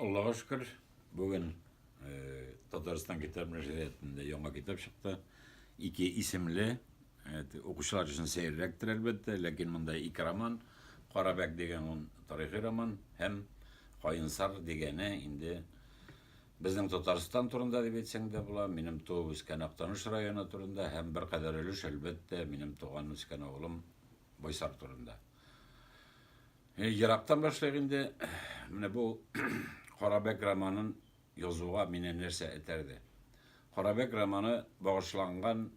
Allah'a şükür bugün Tataristan Kitap Neşriyatında yeni kitap çıktı. İki isimli okuşlar için seyrektir elbette. Lakin bunda iki roman. Karabek degen on tarihi roman. Hem Kayınsar degene indi bizning Tataristan turunda deb etsen de bula. Benim tuğ üsken Aktanış rayonu turunda. Hem bir kadar ölüş elbette. Benim tuğan üsken oğlum Boysar turunda. Yıraktan başlayınca bu Karabek romanın yazığa mine nerse eterdi. Karabek romanı bağışlangan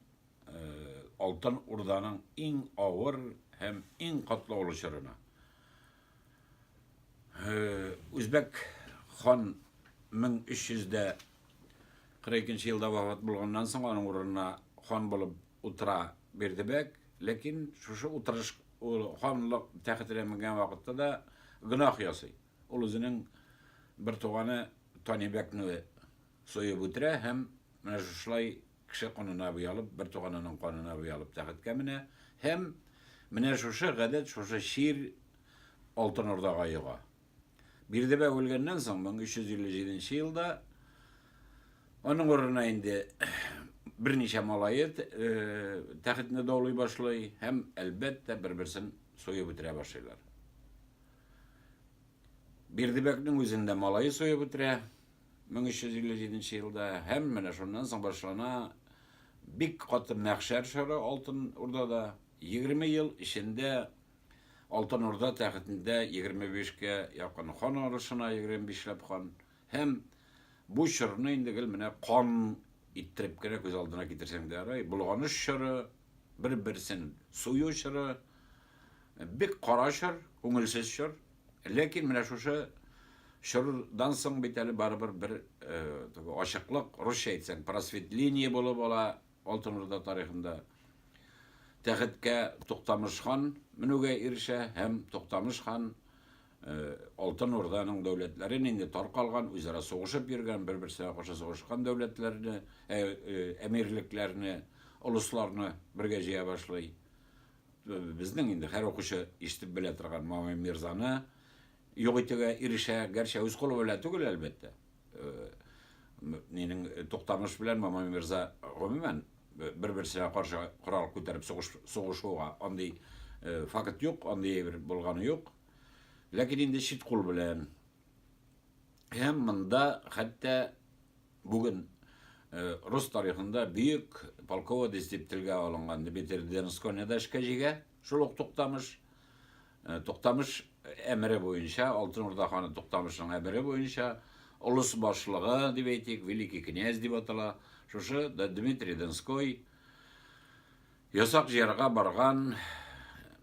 Altın Urdanın en ağır hem en katlı oluşuruna. Özbek Han 1342 yılda vafat bulgandan sonra onun uğruna Han bulup utıra Berdibek. Lakin şu uturış hanlık təxtiləməyən vaxtda da günah yasay. Ol özünün bir tuğanı Tanibekni soyub ötürə, hem şuşlay kişi qanuna buyalıb, bir tuğanının qanuna buyalıb təxtkəminə, hem şuşa qədet şuşa şiir Altın Ordağa yığa. Berdibek ölgəndən sonra 1357 yılda onun uğruna indi bir neçe malayı təxtində doluy başlay, hem elbette bir-birsini soyub ötürə başlayırlar. Berdibek'nin özünde malayı soyub ötürə 1357 yılda, hem şundan sonra başlana bir katı məxşər şarı Altın Orda'da 20 yıl içinde Altın Orda təxtində 25'e yakın xan arışına 25'lep xan, hem bu şırını indi kan ittirip kere göz aldına getirsen de aray. Bulğanış şırı, bir-birsini suyu şırı, bir qara şır, көңілсіз şır. Lakin şu şırdan soň biteli baribir bir aşıqlıq, Rusça etsen, prosvetleniye bola Altın Orda tarixinde təxtke Toxtamış xan minüge erişe, hem Toxtamış xan Altın Orda'nın devletlerin indi tarqalgan, üzere soğuşup yürgen, bir-birsine qarşı soğuşkan devletlerini, emirliklerini, uluslarını birge jeye başlay. Bizning indi her okuşu işitip bile turgan Mamay Mirza'ны yok itiga erişe, gerçi öz kolu bile tügül elbette. Toxtamış bilen Mamay Mirza gümümen bir-birsine qarşı kural köterip soğuşuğa anday fakat yok, anday bir bulganı yok. Lakin indi şit kul bilen hem mında hatta bugün Rus tarihinde büyük polkovod istip tilge alıngan Dmitri Denskonya da şikajige şuluk Toxtamış emri boyunca Altın Orda xanı Toxtamış'ın emri boyunca ulus başlığı deb aytik, Veliki Knyaz deb atala. Şuşı da Dmitri Denskoy yasak jerga bargan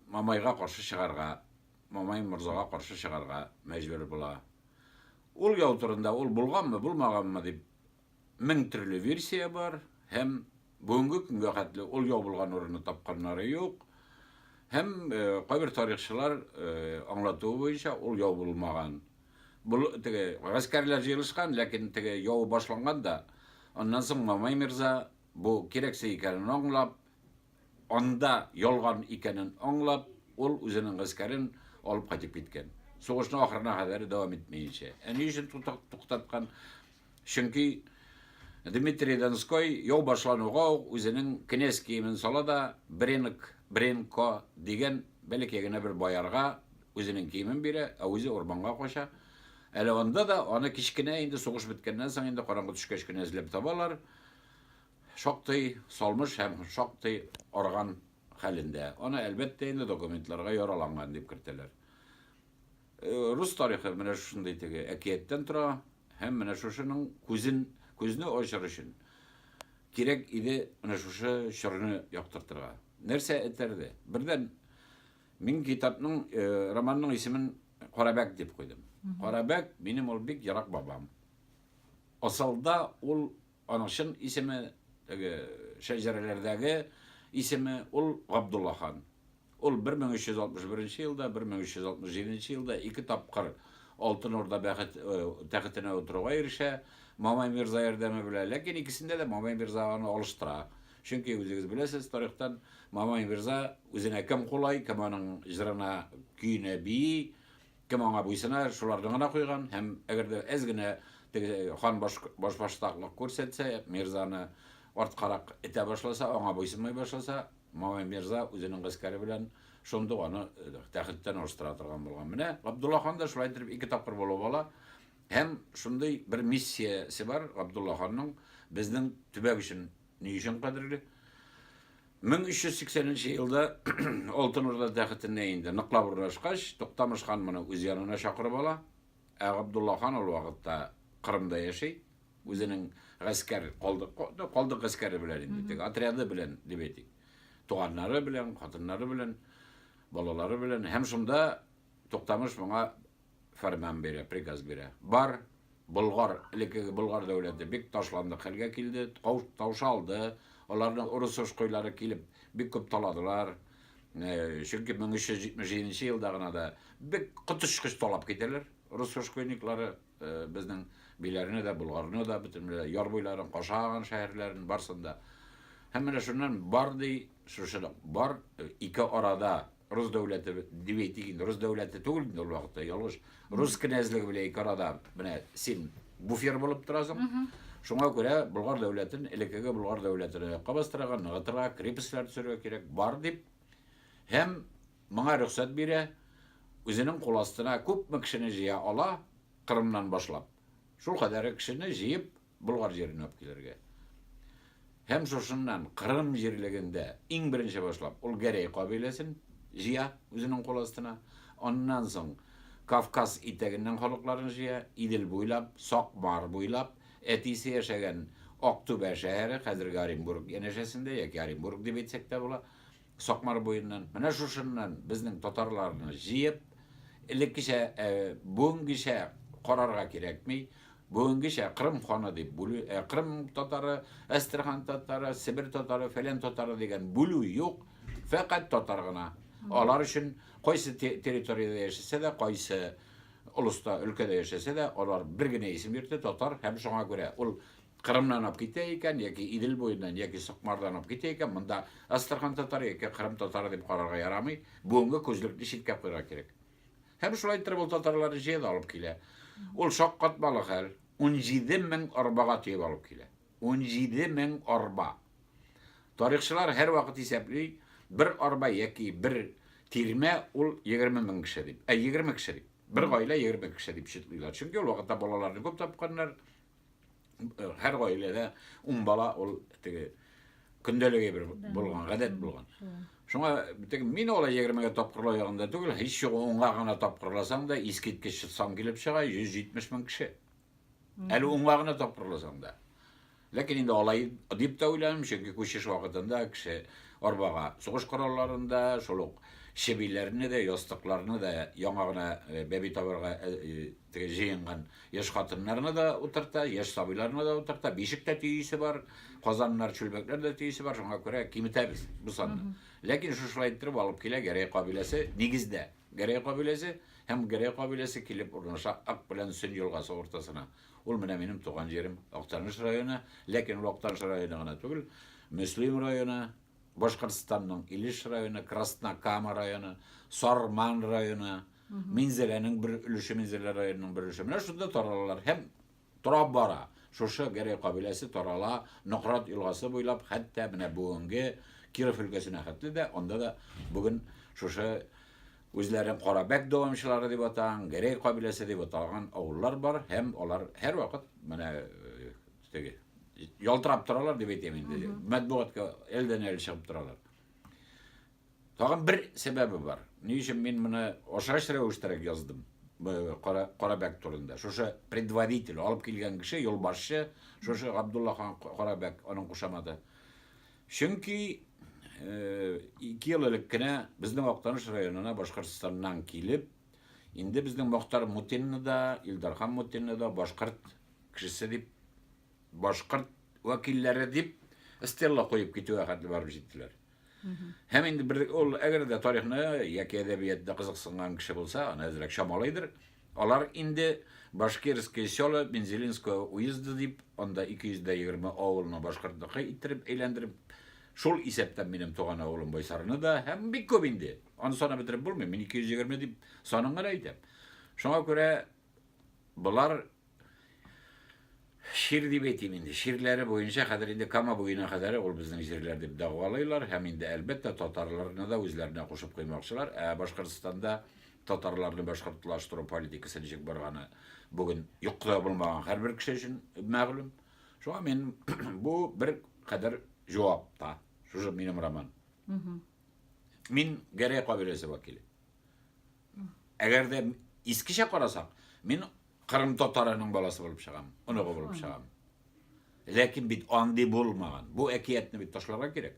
Mamayga qarşı çıgarga, Mamay Mirzaga qarşı çıgarga mecbur bula. Ol yauturunda ol bulganmı, bulmaganmı deb 1000 türlü versiya var. Hem bugünkü günge qatlı ol yau bulgan orunu tapqanları yok. Hem qaybir tarihçiler anlatığı boyunca ol yau bulmagan. Askerler jığılışkan, lakin yau başlangan da ondan soň Mamay Mirza bu kerekse ikenin anlap, onda yolgan ikenin anlap, ol özünün askerin alıp kaçıp gitken. Soğuşun ahırına kadar devam etmeyince. Eni için tutatkan. Çünkü Dmitri Donskoy yol başlanığa özünün kines kiyimin sala da Brenko degen belki yine bir bayarga özünün kiyimin biri, özü ormanga koşa. Ele onda da ona kişkine indi soğuş bitkenden sonra indi karanlık düşkeşkine izlep tabalar. Şoktay solmuş hem şoktay organ halinde. Ona elbette indi dokumentlarga yoralangan dep kirteler. Rus tarihi şunday ekiyetten tura, hem şuşunun közünü oşarışın gerek idi şu şırını yaktırtırga. Nerse eterdi. Birden min kitapның romanның ismin Karabek dep koydum. Karabek benim ol bek yarak babam. Asalda ol anışın ismi şecerelerdeki ismi ol Abdullah Han. Ol 1361 yılda, 1367 yılda iki tapqır Altın Orda təxtine oturuğa erişe, Mamay Mirza yardımı bile. Lakin ikisinde de Mamay Mirza'nı alıştıra. Çünkü özünüz bilesiz tarihten Mamay Mirza özüne kim kolay, kim onun icrana küyüne biyi, Кем аңа буйсына, шулардан гына куйган, һәм әгәрдә әз генә хан башбаштаклык күрсәтсә, Мирзаны арткарак итә башласа, аңа буйсынмай башласа, Мамай Мирза үзенең гаскәре белән шунда аны тәхеттән алыштыра торган булган. Менә Габдулла хан да шулай итеп 2 тапкыр булып ала. Һәм шундый бер миссиясе бар Габдулла ханның безнең төбәк өчен ни өчен кадерле. 1380 елда Алтын Урда тәхетенә инде ныклап урнашкач, Токтамыш хан моны үз янына чакырып ала. Габдулла хан ул вакытта Кырымда яши. Үзенең гаскәр калдык гаскәре белән инде, отряды белән дип әйтик. Туганнары белән, хатыннары белән, балалары белән. Һәм шунда Токтамыш моңа фәрман бирә, приказ бирә. Бар, Болгар, элекке Болгар дәүләте бик ташланды, хәлгә килде, таушалды. Аларның урыс ошкойлары килеп бик күп таладылар. Чөнки 1377 елда гына да бик кытышкыч талап китәләр. Урыс ошкойниклары безнең биләрне дә, Болгарны да, бөтенләй яр буйларын, кашаган шәһәрләрен барсында. Һәм менә шуннан бар ди, шушылык бар, ике арада Рус дәүләте дип әйтик, Рус дәүләте түгел инде ул вакытта, ялгыш. Рус князьлеге белән ике арада менә син буфер булып торасың. Шуңа күрә Болгар дәүләтен, элеккеге Болгар дәүләтенә кабастырга, ныгытырга, крепостлар төзергә кирәк, бар дип. Һәм моңа рөхсәт бирә, үзенең кул астына күпме кешене җыя ала, Кырымнан башлап. Шул кадәр кешене җыеп Болгар җиренә алып килергә. Һәм шушыннан Кырым җирлегендә иң беренче башлап ул Гәрәй кабиләсен җыя үзенең кул астына. Аннан соң Кавказ итәгеннән халыкларын җыя, Идел буйлап, Сакмар буйлап, әтисе яшәгән Актүбә шәһәре, хәзерге Оренбург янәшәсендә, яки Оренбург дип әйтсәк тә була, Сакмар буеннан, менә шушыннан безнең татарларны җыеп, элеккечә бүгенгечә карарга кирәкми, бүгенгечә Кырым ханы дип бүлү, Кырым татары, Әстерхан татары, Сибир татары, фәлән татары дигән бүлү юк, фәкать татар гына. Алар өчен кайсы территорияда яшәсә дә, кайсы улуста, өлкәдә яшәсә дә, алар бер генә исем йөртә татар, һәм шуңа күрә ул Кырымнан алып китә икән, яки Идел буеннан, яки Сакмардан алып китә икән, монда Әстерхан татары, яки Кырым татары дип карарга ярамый, бүгенге күзлекне читкә куярга кирәк. Һәм шулай итеп ул татарларны җыеп алып килә. Ул шаккатмалы хәл, 17,000 арбага тиеп алып килә. 17,000 арба. Тарихчылар һәр вакыт исәпли, бер арба яки бер тирмә ул 20,000 кеше дип. 20 кеше дип. Бер гаилә 20 кеше дип читлиләр. Чөнки ул вакытта балаларны күп тапканнар. Һәр гаиләдә 10 бала ул теге көндәлеге бер булган, гадәт булган. Шуңа мин ул 20-гә тапкырлау ягында түгел, һич югы 10-га гына тапкырласаң да искиткеч сан килеп чыга 170,000 кеше. Әле 10-га гына тапкырласаң да. Ләкин инде алай дип тә уйланам, чөнки күчеш вакытында кеше арбага сугыш коралларында, шулык шебиләрне дә, ястыкларны да, яңа гына бәби табарга теге җыенган яшь хатыннарны да утырта, яшь сабыйларны да утырта, бишектә төйисе бар, казаннар, чүлбәкләр дә төйисе бар, шуңа күрә киметәбез бу санны. Ләкин шулай итеп алып килә Гәрәй кабиләсе, нигездә Гәрәй кабиләсе һәм Гәрәй кабиләсе килеп урнаша Ак белән Сөн елгасы ортасына. Ул менә минем туган җирем Актаныш районы, ләкин ул Актаныш районы гына түгел, Мөслим районы, Башкортстанның Илеш районы, Краснокама районы, Сарман районы, Минзәләнең бер өлеше, Минзәлә районының бер өлеше. Менә шунда таралалар һәм торап бара. Шушы Гәрәй кабиләсе тарала, Нократ елгасы буйлап, хәтта менә бүгенге Киров өлкәсенә хәтле дә, анда да бүген шушы үзләрен Карабәк дәвамчылары дип атаган, Гәрәй кабиләсе дип аталган авыллар бар, һәм алар һәр вакыт менә теге ялтырап торалар дип әйтәм инде. Матбугатка элдән-эл чыгып торалар. Тагын бер сәбәбе бар. Ни өчен мин моны ошач рәвештәрәк яздым? Карабәк турында. Шушы предводитель алып килгән кеше, юлбашчы, шушы Габдулла хан Карабәк, аның кушаматы. Чөнки 2 ел элек кенә безнең Актаныш районына Башкортстаннан килеп, инде безнең Мохтар Мутинны да, Илдархан Мутинны да башкорт кешесе дип, башкорт вәкилләре дип стелла куеп китүгә хәтле барып җиттеләр. Һәм инде бер ул әгәр дә тарихны яки әдәбиятта кызыксынган кеше булса, аны әзрәк шамалыйдыр. Алар инде Башкирское село, Мензелинское уезды дип, анда 220 авылны башкортлыкка иттереп, әйләндереп, шул исәптән минем туган авылым Байсарны да һәм бик күп инде. Аны санап бетереп булмый, мин 220 дип санын гына әйтәм. Şuna göre bular şiir diye eteyim indi. Şiirleri boyunca kadar indi kama boyuna kadar ol bizden şiirlerde dağvalaylar. Hem indi elbette Tatarlarına da özlerine koşup kıymakçılar. Başkırstan'da Tatarlarını başkırtlaştırı politikasını çek barğanı bugün yokta bulmagan her bir kişi için mağlum. Şuna men bu bir kadar cevap da. Şu benim roman. Min gerek kabilesi vakili. Eğer de İskişe karasak, min Kırım Tatarının balası bulup çıkam. Onu bulup çıkam. Lakin bit andi bulmagan. Bu ekiyetini bit taşlamak gerek.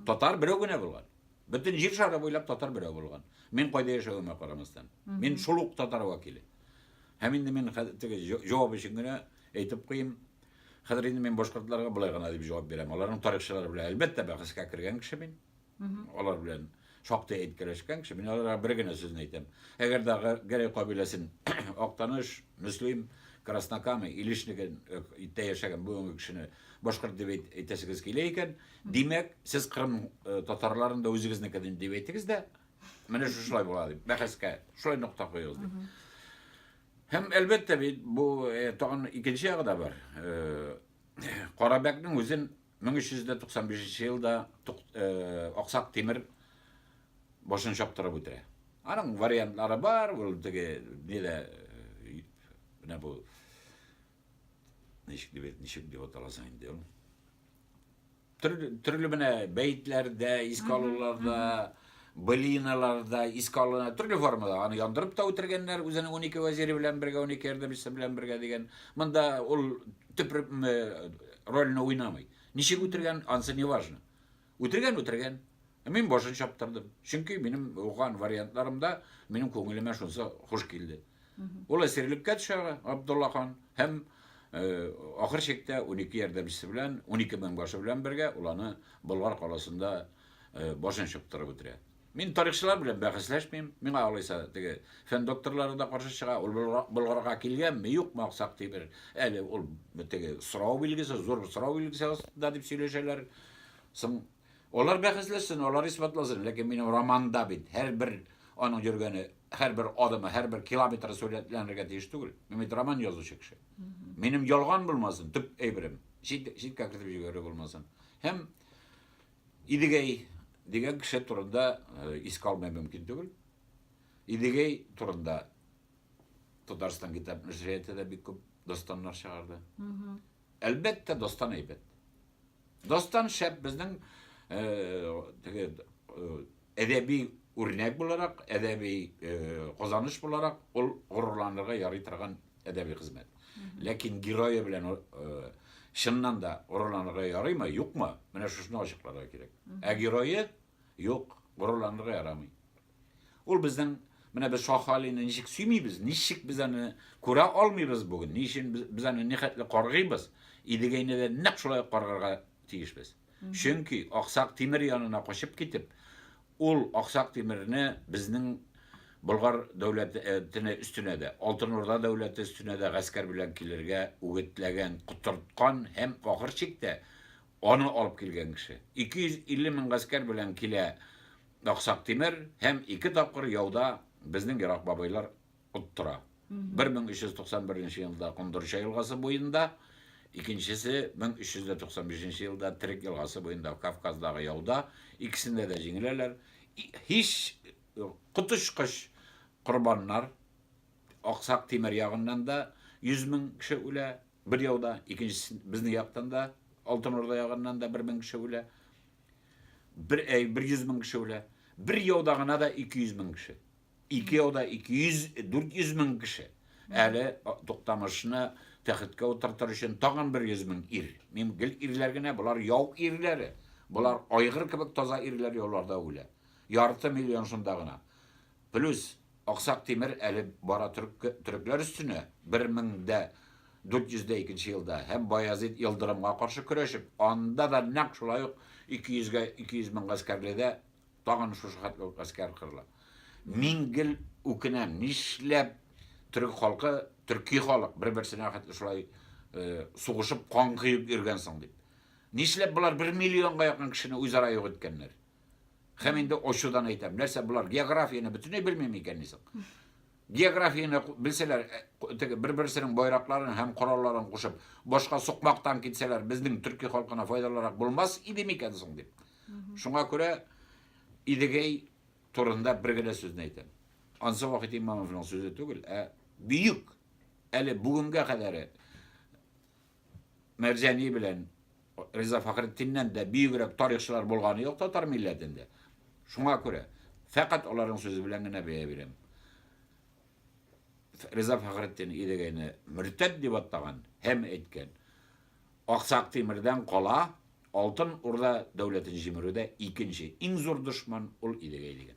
Tatar bir güne bulgan. Bütün jir şarı boylap Tatar bir bulgan. Min koyda yaşayıma karamastan. Min şuluk Tatar vakili. Hem indi min cevabı şingine eytip koyayım. Hadır indi min boşkurtlarga bulay gana bir cevap berem. Onların tarihçileri bile elbette bakıska kirgen kişi min. Onlar bilen çok da etkileşken kişi. Ben onlara bir güne sözünü eytem. Eğer de gerek kabilesin Oktanış, Müslüm, Krasnakami, İlişniken itte yaşayan bu kişini boşkurt devlet etesigiz keleyken, demek siz Kırım Tatarların da özünüzne kadın devletigiz de mene şulay buladı. Bakıska şulay nokta koyuldu. Hem elbette bu toğun ikinci yağı da var. Qarabek'nin özün 1395 yılda Aksak Temir boşun şaptırıp ötüre. Anın varyantları var, bu ne bu nişik diye otalasın diyorum. Türlü bine beytlerde, iskalılarda, balinalarda, iskalına türlü formada. Hani yandırıp da ötürgenler, üzerine 12 vaziri bilen birge, 12 erdemisi bilen birge degen. Manda ol tüprüp rolünü oynamay. Nişik ötürgen ansı ne vajna. Ötürgen. Ben boşun şaptırdım. Çünkü benim oğan varyantlarımda benim konuğuma şunsa hoş geldi. Ola serilikке düşağı Abdullah Khan hem ahır şekte 12 yerdemcisi bilen, 12 bin başı bilen birge ulanı Bulgar kalasında boşun şaptırıp ötüre. Men tarihçiler bilen bahsleşmeyeyim. Men ağlaysa fen doktorları da karşı çığa Bulgar'a kelgen mi yok mu Aksak Temir. Eli ol sırav bilgisi, zor sırav bilgisi da dip söyleşeler. Olar bahsleşsin, olar ispatlasın. Lakin benim romanda bit her bir onun yürgeni, her bir adımı, her bir kilometre söyletilenlerge değiş değil. Benim roman yazıcı kişi. Benim yolgan bulmasın, tüp eybirim. Şit kakırtı bir göre bulmasın. Hem İdigey digen kişi turunda iskalmaya mümkün değil. İdigey turunda Tatarstan kitap nüşriyeti de bir küp dostanlar çağırdı. Elbette dostan eybet. Dostan şep bizden edebi örnek bularak, edebi kazanış bularak gururlanırga yaraytırgan edebi hizmet. Lakin giroya bilen şundan da gururlanırga yarayma, yok mu? Mene şunu açıklara gerek. Giroya yok, gururlanırga yaramay. Ol bizden mene biz şah halini nişik süymeybiz, nişik bizani kura almayız bugün, nişin bizani nihayetli korgıyız. İdigeyne de ne şulay korgarga tiyişbiz. Çünkü Aksak Temir yanına koşup gidip, ol Aksak Temir'ini bizning Bulgar devletine üstüne de, Altın Orda devleti üstüne de asker bilen kilerge öğütlegen, kuturtkan hem ahır çekte onu alıp kelgen kişi. 250 bin asker bilen kile Aksak Temir hem 2 tapkır yavda bizning Irak babaylar uttura. 1391 yılda Kundurşa yılgası boyunda, İkincisi 1395 yılda Trek yılgası boyunda Kafkaz'daki yavda ikisinde de jеңilerler. Hiç kutuş kış kurbanlar Aksak Temir yağından da 100 bin kişi öyle bir yavda, ikincisi bizni yaktan da Altın Orda yağından da 1 bin kişi öyle. 100 bin kişi öyle. Bir yavdağına da 200 bin kişi. 2 yavda 400 bin kişi. Eli doktamışını tehditke oturtur için tağın 100 bin ir. Mim gil irlergine bular yav irleri. Bular aygır kibik toza irler yollarda öyle. Yartı milyon şundağına. Plus Aksak Temir eli bara Türkler üstüne 1402 yılda hem Bayezid Yıldırım'a karşı küreşip onda da nek şulay 200 bin askerlede tağın şu şuhatlı asker kırla. Mingil ukinem nişlep Türk halkı, Türkiye halkı bir-birsine hakikaten şulay soğuşup kan kıyıp yürgensin deyip. Nişlep bular 1 milyonga yakın kişini uzara yok etkenler. Hem indi o şudan aytam. Nerse bular geografiyini bütünü bilmem iken nisak. Geografiyani bilseler, bir-birsinin bayraklarini hem korallarını kuşup, boşka sokmaktan gitseler, bizning Türkiye halkına faydalarak bulmaz idi mikensin dep. Şuna göre İdegey turunda birgile sözünü aytan. Ansa vakit İmamov'un sözü tügül, büyük, eli bugünkü kadar Mercani bilen Reza Fakhrettin'den de büyükrek tarihçiler bolğanı yok Tatar milletinde. Şuna göre fakat onların sözü bilen gene beyebilirim. Reza Fakhrettin İdegeyni mürted dip attagan hem etken. Aksak Timir'den kola, Altın Urda devletin jimiride ikinci, en zor düşman ol İdegey degan.